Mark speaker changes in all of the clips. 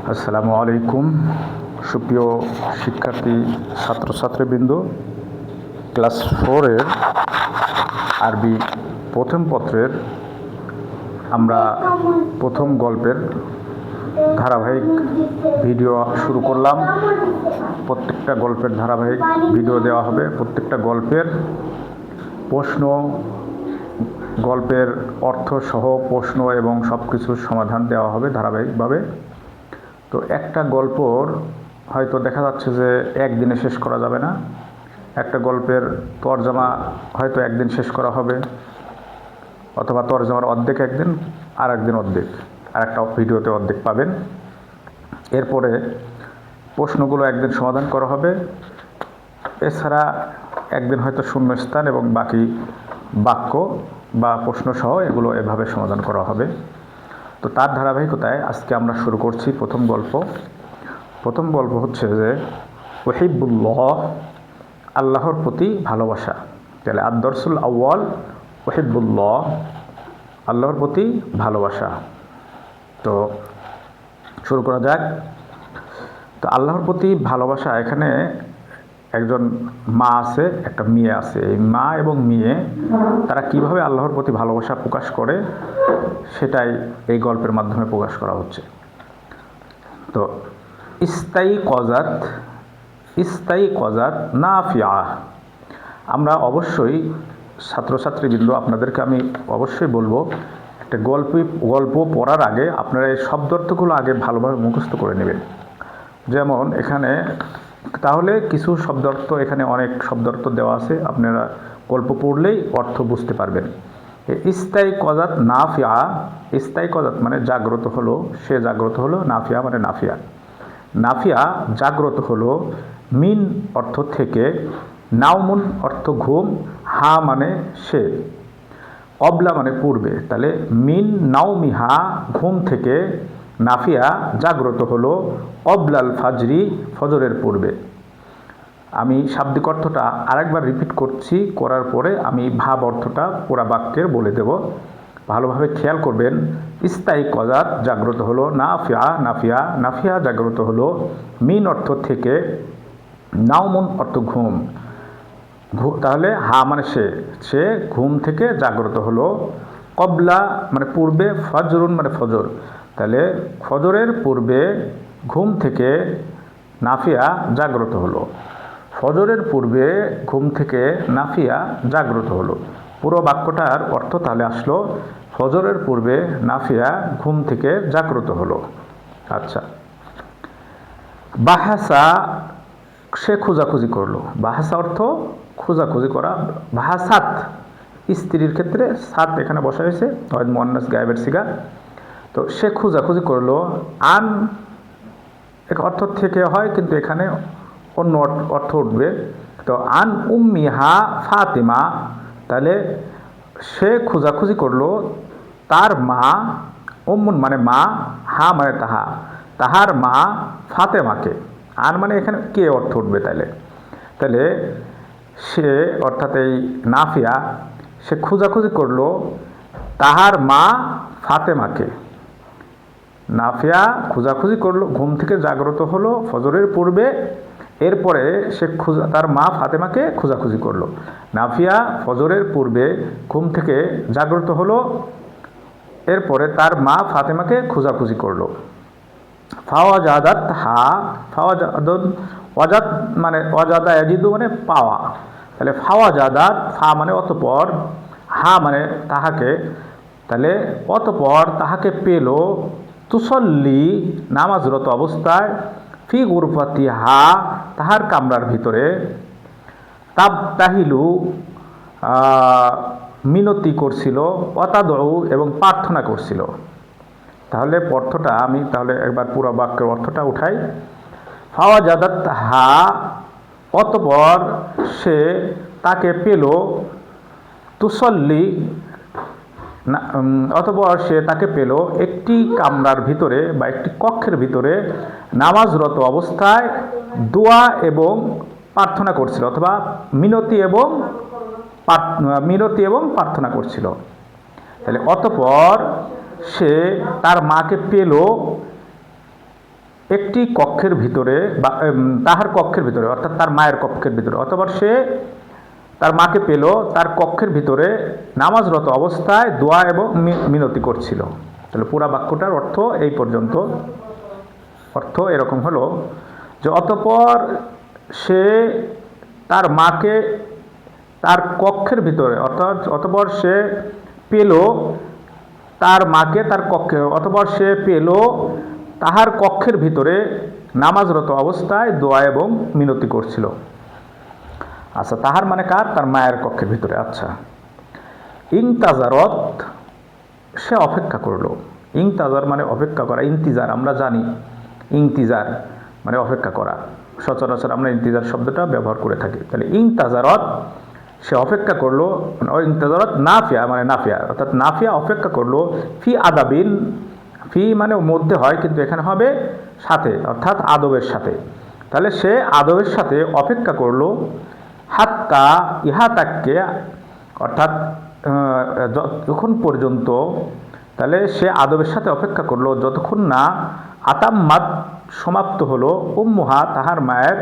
Speaker 1: আসসালামু আলাইকুম। সুপ্রিয় শিক্ষার্থী ছাত্রছাত্রীবৃন্দ, ক্লাস 4-এর আরবি প্রথম পত্রের আমরা প্রথম গল্পের ধারাবাহিক ভিডিও শুরু করলাম। প্রত্যেকটা গল্পের ধারাবাহিক ভিডিও দেওয়া হবে। প্রত্যেকটা গল্পের প্রশ্ন, গল্পের অর্থ সহ প্রশ্ন এবং সব কিছুর সমাধান দেওয়া হবে ধারাবাহিকভাবে। তো একটা গল্পর হয়তো দেখা যাচ্ছে যে একদিনে শেষ করা যাবে না। একটা গল্পের তরজমা হয়তো একদিন শেষ করা হবে, অথবা তরজমার অর্ধেক একদিন, আর একদিন অর্ধেক, আর একটা ভিডিওতে অর্ধেক পাবেন। এরপরে প্রশ্নগুলো একদিন সমাধান করা হবে। এছাড়া একদিন হয়তো শূন্যস্থান এবং বাকি বাক্য বা প্রশ্নসহ এগুলো এভাবে সমাধান করা হবে। তো তার ধারাবাহিকতায় আজকে আমরা শুরু করছি প্রথম গল্প। প্রথম গল্প হচ্ছে যে ওহিবুল্লাহ, আল্লাহর প্রতি ভালোবাসা। তাহলে আদ-দরসুল আউয়াল ওহিবুল্লাহ, আল্লাহর প্রতি ভালোবাসা। তো শুরু করা যাক। তো আল্লাহর প্রতি ভালোবাসা, এখানে একজন মা আছে, একটা মেয়ে আছে। এই মা এবং মেয়ে তারা কিভাবে আল্লাহর প্রতি ভালোবাসা প্রকাশ করে সেটাই এই গল্পের মাধ্যমে প্রকাশ করা হচ্ছে। তো ইস্তাই কজাত নাফিয়া। আমরা অবশ্যই ছাত্রছাত্রীবৃন্দ, আপনাদেরকে আমি অবশ্যই বলবো, একটা গল্প পড়ার আগে আপনারা এই শব্দার্থগুলো আগে ভালোভাবে মুখস্থ করে নেবেন। যেমন এখানে তাহলে কিছু শব্দার্থ, এখানে অনেক শব্দার্থ দেওয়া আছে, আপনারা গল্প পড়লেই অর্থ বুঝতে পারবেন। ইস্তাই কজাত নাফিয়া, ইস্তাই কজাত মানে জাগ্রত হলো, সে জাগ্রত হলো। নাফিয়া মানে নাফিয়া, নাফিয়া জাগ্রত হলো। মিন অর্থ থেকে, নাউমুন অর্থ ঘুম, হা মানে সে, অবলা মানে পূর্বে। তাহলে মিন নাউমিহা ঘুম থেকে, নাফিয়া জাগ্রত হলো, অবলাল ফাজরি ফজরের পূর্বে। আমি শাব্দিক অর্থটা আরেকবার রিপিট করছি, করার পরে আমি ভাব অর্থটা পুরা বাক্যের বলে দেব, ভালোভাবে খেয়াল করবেন। ইস্তাই কজাত জাগ্রত হলো, নাফিয়া নাফিয়া নাফিয়া জাগ্রত হলো, মিন অর্থ থেকে, নাউমুন অর্থ ঘুম, তাহলে হা মানে সে ঘুম থেকে জাগ্রত হলো, কবলা মানে পূর্বে, ফজরুন মানে ফজর, তাহলে ফজরের পূর্বে ঘুম থেকে নাফিয়া জাগ্রত হলো। ফজরের পূর্বে ঘুম থেকে নাফিয়া জাগ্রত হলো। পুরো বাক্যটার অর্থ তাহলে আসলো, ফজরের পূর্বে নাফিয়া ঘুম থেকে জাগ্রত হলো। আচ্ছা, বাহাসা সে খোঁজাখুঁজি করলো। বাহাসা অর্থ খোঁজাখুঁজি করা। বাহাসাত স্ত্রীর ক্ষেত্রে সাত এখানে বসা হয়েছে, মুয়ান্নাস গায়েবের সিগা। তো সে খোঁজাখুঁজি করলো। আন এক অর্থ থেকে হয়, কিন্তু এখানে অন্য অর্থ উঠবে। তো আন উম্মিহা ফাতেমা, তাহলে সে খোঁজাখুঁজি করলো তার মা, উম্মুন মানে মা, হা মানে তাহা, তাহার মা ফাতেমাকে। আন মানে এখানে কে অর্থ উঠবে, তাহলে সে অর্থাৎ এই নাফিয়া, সে খোঁজাখুঁজি করলো তাহার মা ফাতেমাকে। নাফিয়া খোঁজাখুঁজি করলো, ঘুম থেকে জাগ্রত হলো ফজরের পূর্বে, এরপরে সে তার মা ফাতেমাকে খোঁজাখুঁজি করলো। নাফিয়া ফজরের পূর্বে ঘুম থেকে জাগ্রত হলো, এরপরে তার মা ফাতেমাকে খোঁজাখুঁজি করলো। ফাওয়াজাদাত হা, ফাওয়াজাদুন, ওয়াজাদ মানে ওয়াজাদা ইয়াজিদু মানে পাওয়া, তাহলে ফাওয়াজাদাত, ফা মানে অতঃপর, হা মানে তাহাকে, তাহলে অতঃপর তাহাকে পেল, তুসল্লি নামাজরত অবস্থায়, ফি গুরফাতি হা তাহার কামরার ভিতরে, তাবতাহিলু মিনতি করছিল, অতাদউ এবং প্রার্থনা করছিল। তাহলে অর্থটা আমি তাহলে একবার পুরো বাক্যের অর্থটা উঠাই। ফাওয়াজাদাত হা অতঃপর সে তাকে পেল, তুসল্লি অতঃপর সে তাকে পেল একটি কামরার ভিতরে বা একটি কক্ষের ভিতরে, নামাজরত অবস্থায় দোয়া এবং প্রার্থনা করছিল, অথবা মিনতি এবং প্রার্থনা করছিল। তাহলে অতঃপর সে তার মাকে পেল একটি কক্ষের ভিতরে বা তাহার কক্ষের ভিতরে অর্থাৎ তার মায়ের কক্ষের ভিতরে, অতঃপর সে তার মাকে পেল তার কক্ষের ভিতরে নামাজরত অবস্থায় দোয়া এবং মিনতি করছিল। তাহলে পুরা বাক্যটার অর্থ এই পর্যন্ত। অর্থ এরকম হলো যে অতঃপর সে তার মাকে তার কক্ষের ভিতরে অতঃপর সে পেল তার মাকে তার কক্ষে, অতঃপর সে পেল তাহার কক্ষের ভিতরে নামাজরত অবস্থায় দোয়া এবং মিনতি করছিল। আচ্ছা, তাহার মানে কার? তার মায়ের কক্ষের ভিতরে। আচ্ছা, ইংতাজারত সে অপেক্ষা করলো। ইংতাজার মানে অপেক্ষা করা, ইন্তিজার আমরা জানি, ইংতিজার মানে অপেক্ষা করা, সচরাচর আমরা ইন্তিজার শব্দটা ব্যবহার করে থাকি। তাহলে ইংতাজারত সে অপেক্ষা করলো, ইংতাজারত নাফিয়া মানে নাফিয়া, অর্থাৎ নাফিয়া অপেক্ষা করলো, ফি আদাবিন, ফি মানে মধ্যে হয় কিন্তু এখানে হবে সাথে, অর্থাৎ আদবের সাথে। তাহলে সে আদবের সাথে অপেক্ষা করলো, হাত্তা ইহাতাক্কে অর্থাৎ যখন পর্যন্ত, তাহলে সে আদবের সাথে অপেক্ষা করলো যতক্ষণ না আতাম্মাত সমাপ্ত হলো, উম্মুহা তাহার মায়ের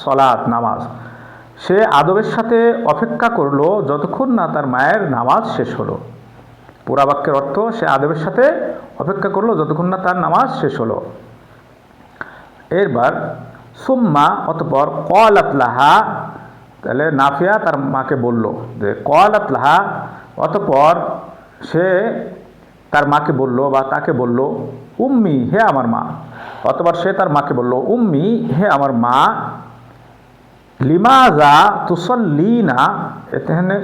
Speaker 1: সলাত নামাজ। সে আদবের সাথে অপেক্ষা করলো যতক্ষণ না তার মায়ের নামাজ শেষ হলো। পুরা বাক্যের অর্থ, সে আদবের সাথে অপেক্ষা করলো যতক্ষণ না তার নামাজ শেষ হলো। এরবার সুম্মা অতঃপর ক্বালাত লাহা, তাহলে নাফিয়া তার মাকে বলল যে ক্বালাত লাহা, অতঃপর সে তার মাকে বলল বা তাকে বলল, উম্মি হে আমার মা। অতঃপর সে তার মাকে বলল, উম্মি হে আমার মা, লিমাজা তুসল্লিনা,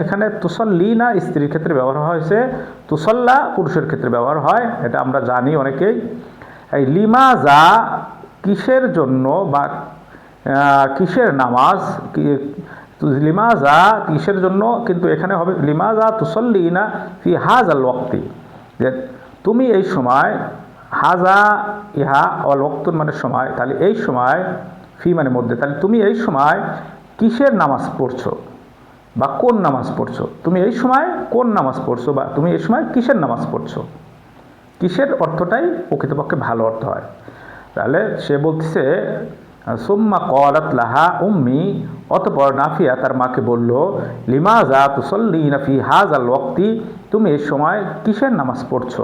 Speaker 1: এখানে তুসল্লিনা স্ত্রীর ক্ষেত্রে ব্যবহার হয়েছে, তুসল্লা পুরুষের ক্ষেত্রে ব্যবহার হয়, এটা আমরা জানি অনেকেই। এই লিমাজা কিসের জন্য বা কিসের নামাজ, লিমাজা কিসের জন্য, কিন্তু এখানে হবে লিমাজা তুসল্লিনা ফি হাজাল ওয়াক্তি, যে তুমি এই সময়, হাজা ইহা অল ওয়াক্তুন মানে সময়, তাহলে এই সময়, ফি মানে মধ্যে, তাহলে তুমি এই সময় কিসের নামাজ পড়ছো বা কোন নামাজ পড়ছো, তুমি এই সময় কোন নামাজ পড়ছো বা তুমি এই সময় কিসের নামাজ পড়ছো। কিসের অর্থটাই প্রকৃতপক্ষে ভালো অর্থ হয়। তাহলে সে বলতেছে সুম্মা ক্বালাত লাহা উম্মি, অতঃপর নাফিয়া তার মাকে বলল, লিমাজা তুসল্লিনা ফি হাজাল ওয়াক্তি, তুমি এই সময় কিসের নামাজ পড়ছো।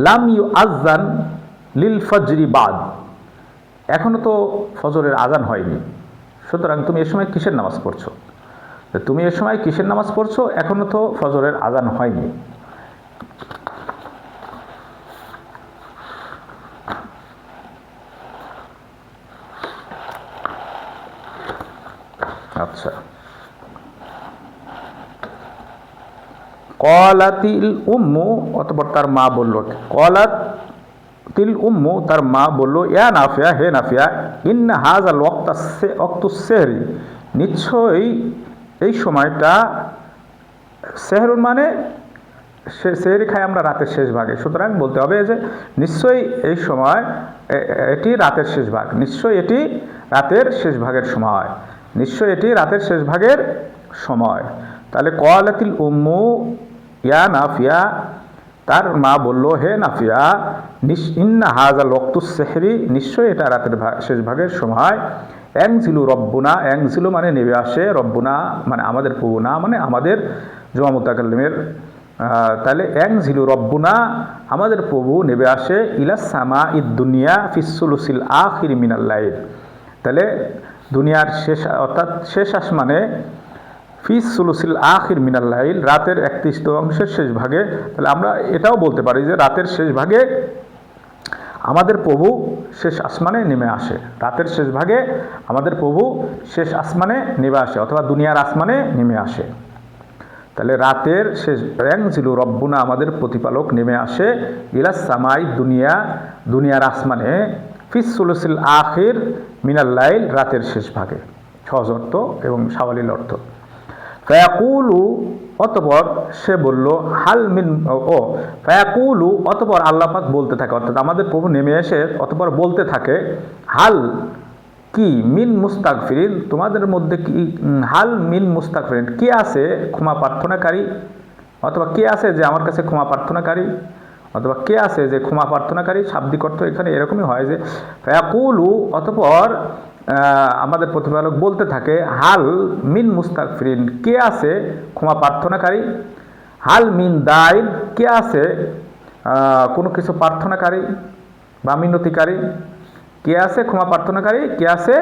Speaker 1: লাম ইউআজ্জান লিল ফজরি বাদ, এখনো তো ফজরের আজান হয়নি, সুতরাং তুমি এই সময় কিসের নামাজ পড়ছো, তুমি এই সময় কিসের নামাজ পড়ছো, এখনো তো ফজরের আজান হয়নি। আচ্ছা, ক্বালাতিল উম্মু, অতঃপর তার মা বলল, ক্বালাতিল উম্মু তার মা বলল, ইয়া নাফিয়া হে নাফিয়া, ইন্না হাযাল ওয়াক্তুস সেহরি, নিশ্চয়ই এই সময়টা, সেহরুন মানে সেহরি খাই আমরা রাতের শেষ ভাগে, সুতরাং বলতে হবে যে নিশ্চয়ই এই সময় এটি রাতের শেষ ভাগ, নিশ্চয়ই এটি রাতের শেষ ভাগের সময়, নিশ্চয়ই এটি রাতের শেষ ভাগের সময়। তাহলে ক্বালাতিল উম্মু ইয়া নাফিয়া, তার মা বলল হে নাফিয়া, ইন্না হাযাল ওয়াক্তুস সেহরি, নিশ্চয়ই এটা রাতের শেষ ভাগের সময়। এনজিলু রব্বুনা, এনজিলু মানে নেমে আসে, রব্বুনা মানে আমাদের প্রভু, না মানে আমাদের জমা মুতাকাল্লিমের, তাহলে এনজিলু রব্বুনা আমাদের প্রভু নেমে আসে, ইলাস সামা ইদ দুনিয়া ফিসসুলুসিল আখির মিনাল লাইল, তাহলে দুনিয়ার শেষ অর্থাৎ শেষ আসমানে, ফিসসুলুসিল আখির মিনাল লাইল রাতের 31 অংশের শেষ ভাগে। তাহলে আমরা এটাও বলতে পারি যে রাতের শেষ ভাগে আমাদের প্রভু শেষ আসমানে নেমে আসে, রাতের শেষ ভাগে আমাদের প্রভু শেষ আসমানে নেমে আসে অথবা দুনিয়ার আসমানে নেমে আসে। তাহলে রাতের শেষ, এনজিলু রব্বুনা আমাদের প্রতিপালক নেমে আসে, ইলাস সামাই দুনিয়া, দুনিয়ার আসমানে, ফিসসুলুসিল আখির মিনাল লাইল রাতের শেষ ভাগে, সহজ অর্থ এবং সাওয়ালিল অর্থ। ফায়াকুলু, অতঃপর সে বলল, হাল মিন, ও ফায়াকুলু অতঃপর আল্লাহ পাক বলতে থাকে, অর্থাৎ আমাদের প্রভু নেমে এসে অতঃপর বলতে থাকে, হাল কি মিন মুস্তাগফিরিন, তোমাদের মধ্যে কি, হাল মিন মুস্তাগফিরিন কে আছে ক্ষমা প্রার্থনাকারী, অথবা কে আছে যে আমার কাছে ক্ষমা প্রার্থনাকারী, অথবা কে আছে যে ক্ষমা প্রার্থনাকারী, শাব্দিক অর্থ এখানে এরকমই হয় যে ফায়াকুলু, অতঃপর আমাদের প্রতিপালক বলতে থাকে হাল মিন মুস্তাগফিরিন, কে আছে ক্ষমা প্রার্থনাকারী, হাল মিন দাইন, কে আছে কোনো কিছু প্রার্থনাকারী বা মিনতিকারী, কে আছে ক্ষমা প্রার্থনাকারী, কে আছে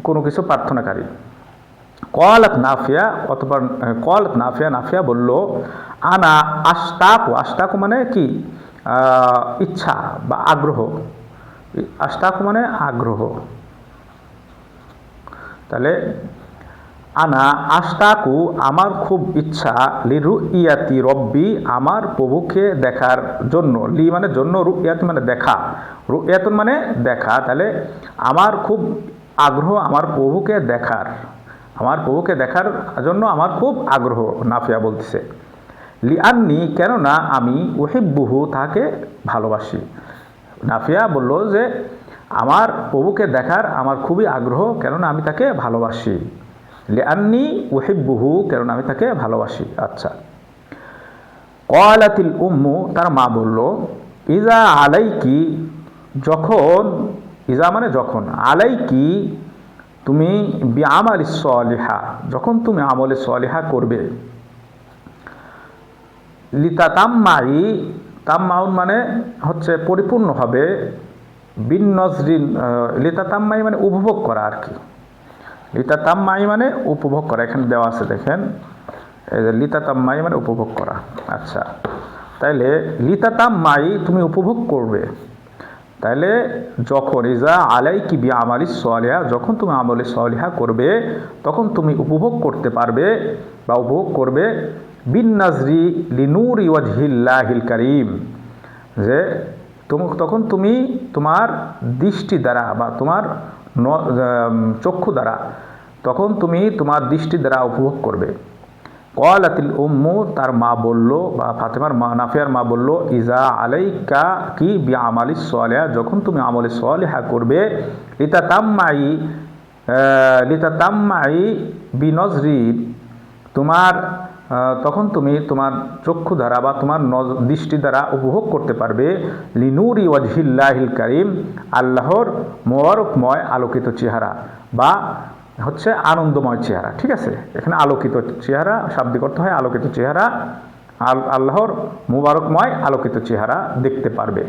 Speaker 1: কোনো কিছু প্রার্থনাকারী। কলাত নাফিয়া, অথবা কলাত নাফিয়া, নাফিয়া বলল আনা আশতাকু, আশতাকু মানে কি ইচ্ছা বা আগ্রহ, আশতাকু মানে আগ্রহ। তাহলে আনা আশতাকু আমার খুব ইচ্ছা, লিরু ইয়াতি রব্বি আমার প্রভুকে দেখার জন্য, লি মানে জন্য, রু ইয়াতি মানে দেখা, রু ইয়াতুন মানে দেখা। তাহলে আমার খুব আগ্রহ আমার প্রভুকে দেখার, আমার প্রভুকে দেখার জন্য আমার খুব আগ্রহ, নাফিয়া বলতেছে। লিআন্নি কেননা আমি উহিব্বুহু তাকে ভালোবাসি। নাফিয়া বলল যে আমার প্রভুকে দেখার আমার খুবই আগ্রহ, কেননা আমি তাকে ভালোবাসি। লিআন্নি উহিব্বুহু কেননা আমি তাকে ভালোবাসি। আচ্ছা, ক্বালাতিল উম্মু তার মা বলল ইজা আলাইকি, যখন, ইজা মানে যখন, আলাইকি তুমি বিআমালিস সলিহা, যখন তুমি আমলে সলিহা করবে, লিতাতাম্মাই, তাম্মাউন মানে হচ্ছে পরিপূর্ণ হবে, বিন নজরিন, লিতাতাম্মাই মানে উপভোগ করা আর কি, লিতাতাম্মাই মানে উপভোগ করা, এখানে দেওয়া আছে দেখেন, এই যে লিতাতাম্মাই মানে উপভোগ করা। আচ্ছা, তাইলে লিতাতাম্মাই তুমি উপভোগ করবে, তাইলে যখন ইজা আলাইকি বিআমালিস সলিহা, যখন তুমি আমলে সলিহা করবে তখন তুমি উপভোগ করতে পারবে বা উপভোগ করবে বিন নাজরি লিনুরি ওয়াজহিল্লাহিল কারীম, যে তখন তুমি তোমার দৃষ্টি দ্বারা বা তোমার চক্ষু দ্বারা, তখন তুমি তোমার দৃষ্টি দ্বারা উপভোগ করবে। ক্বালাতিল উম্মু তার মা বলল, বা ফাতেমার মা, নাফিয়ার মা বলল ইজা আলাইকা কি বিআমালিস সলিহা, যখন তুমি আমলে সলিহা করবে, লিতাতাম্মাই বিনজরি, তোমার তখন তুমি তোমার চক্ষু দ্বারা বা তোমার দৃষ্টি দ্বারা উপভোগ করতে পারবে লিনুরি ওয়াজহিল্লাহিল কারীম, আল্লাহর মোবারকময় আলোকিত চেহারা বা হচ্ছে আনন্দময় চেহারা। ঠিক আছে, এখানে আলোকিত চেহারা শাব্দিক অর্থ হয় আলোকিত চেহারা, আল্লাহর মোবারকময় আলোকিত চেহারা দেখতে পারবে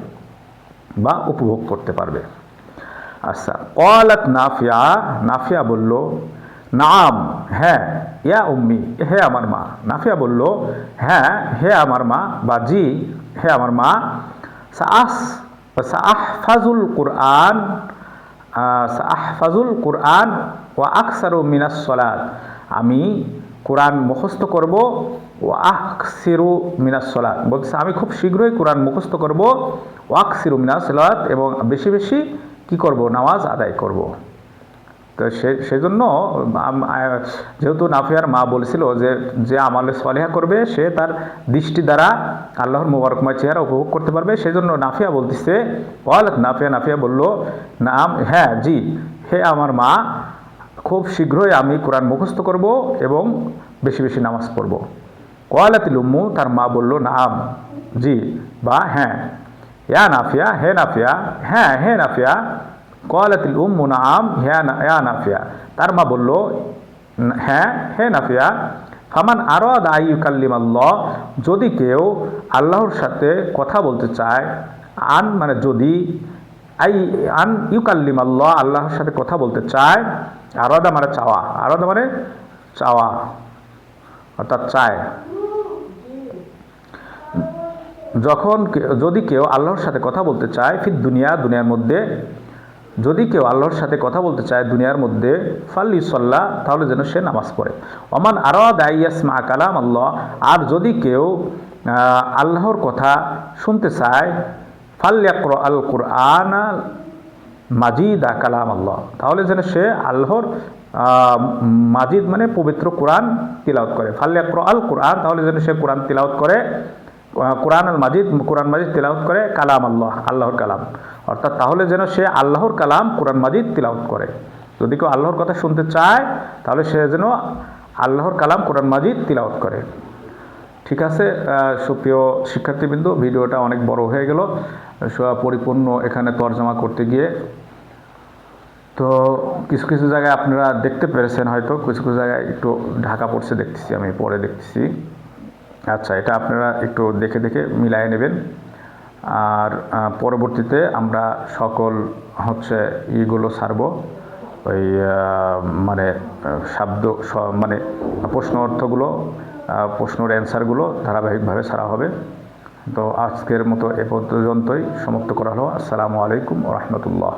Speaker 1: বা উপভোগ করতে পারবে। আচ্ছা, ক্বালাত নাফিয়া, নাফিয়া বলল নাম, হ্যাঁ, ইয়া উম্মি, হে আমার মা। নাফিয়া বলল হ্যাঁ, হে আমার মা, বা জি, হে আমার মা। সাআহফাজুল কুরআন, সাআহফাজুল কুরআন ওয়া আকসারু মিনাস সালাত, আমি কোরআন মুখস্থ করব, ওয়া আকসিরু মিনাস সালাত বলছে আমি খুব শীঘ্রই কোরআন মুখস্থ করব, ওয়া আকসিরু মিনাস সালাত এবং বেশি বেশি কি করব, নামাজ আদায় করব। তো সেজন্য যেহেতু নাফিয়ার মা বলেছিল যে যে আমলে সলিহা করবে সে তার দৃষ্টি দ্বারা আল্লাহর মোবারকময় চেহারা উপভোগ করতে পারবে, সেজন্য নাফিয়া বলতেছে ক্বালাত নাফিয়া, নাফিয়া বলল নাম, হ্যাঁ, জি, হে আমার মা, খুব শীঘ্রই আমি কোরআন মুখস্থ করব এবং বেশি বেশি নামাজ পড়ব। ক্বালাতিল উম্মু তার মা বলল নাম, জি, বা হ্যাঁ, ইয়া নাফিয়া, হে নাফিয়া, হ্যাঁ, হে নাফিয়া। ক্বালাতিল উম্মু নাম ইয়া নাফিয়া, তার মা বলল হ্যাঁ, হে নাফিয়া। ফামান আরাদা আন ইউকাল্লিমাল্লাহ, যদি কেউ আল্লাহর সাথে কথা বলতে চায়, আন মানে যদি, আন ইউকাল্লিমাল্লাহ আল্লাহর সাথে কথা বলতে চায়, আরাদা মানে চাওয়া, আরাদা মানে চাওয়া অর্থাৎ চায়, যখন যদি কেউ আল্লাহর সাথে কথা বলতে চায়, ফির দুনিয়ার মধ্যে, যদি কেউ আল্লাহর সাথে কথা বলতে চায় দুনিয়ার মধ্যে, ফাল্লিসাল্লাহ তাহলে যেন সে নামাজ পড়ে। ওমান আরাদা ইয়াসমা কালাম আল্লাহ, আর যদি কেউ আল্লাহর কথা শুনতে চায়, ফাল্যাকরা আল কুরআন মাজিদা কালাম আল্লাহ, তাহলে যেন সে আল্লাহর মাজিদ মানে পবিত্র কোরআন তিলাওয়াত করে। ফাল্যাকরা আল কুরআন, তাহলে যেন সে কোরআন তিলাওয়াত করে, কোরআন আল মাজিদ, কোরআন মাজিদ তিলাওয়াত করে, কালাম আল্লাহ আল্লাহর কালাম, অর্থাৎ তাহলে যেন সে আল্লাহর কালাম কোরআন মাজিদ তিলাওয়াত করে। যদি কেউ আল্লাহর কথা শুনতে চায় তাহলে সে যেন আল্লাহর কালাম কোরআন মাজিদ তিলাওয়াত করে। ঠিক আছে সুপ্রিয় শিক্ষার্থীবৃন্দ, ভিডিওটা অনেক বড় হয়ে গেল পরিপূর্ণ এখানে তর্জমা করতে গিয়ে। তো কিছু কিছু জায়গায় আপনারা দেখতে পেরেছেন, হয়তো কিছু কিছু জায়গায় একটু ঢাকা পড়ছে দেখতেছি, আমি পরে দেখতেছি। আচ্ছা, এটা আপনারা একটু দেখে দেখে মিলিয়ে নেবেন। আর পরবর্তীতে আমরা সকল ইগুলো ছাড়ব, ওই মানে শব্দ মানে প্রশ্ন অর্থগুলো, প্রশ্নের অ্যান্সারগুলো ধারাবাহিকভাবে ছাড়া হবে। তো আজকের মতো এ পর্যন্তই সমাপ্ত করা হলো। আসসালামু আলাইকুম ওয়া রাহমাতুল্লাহ।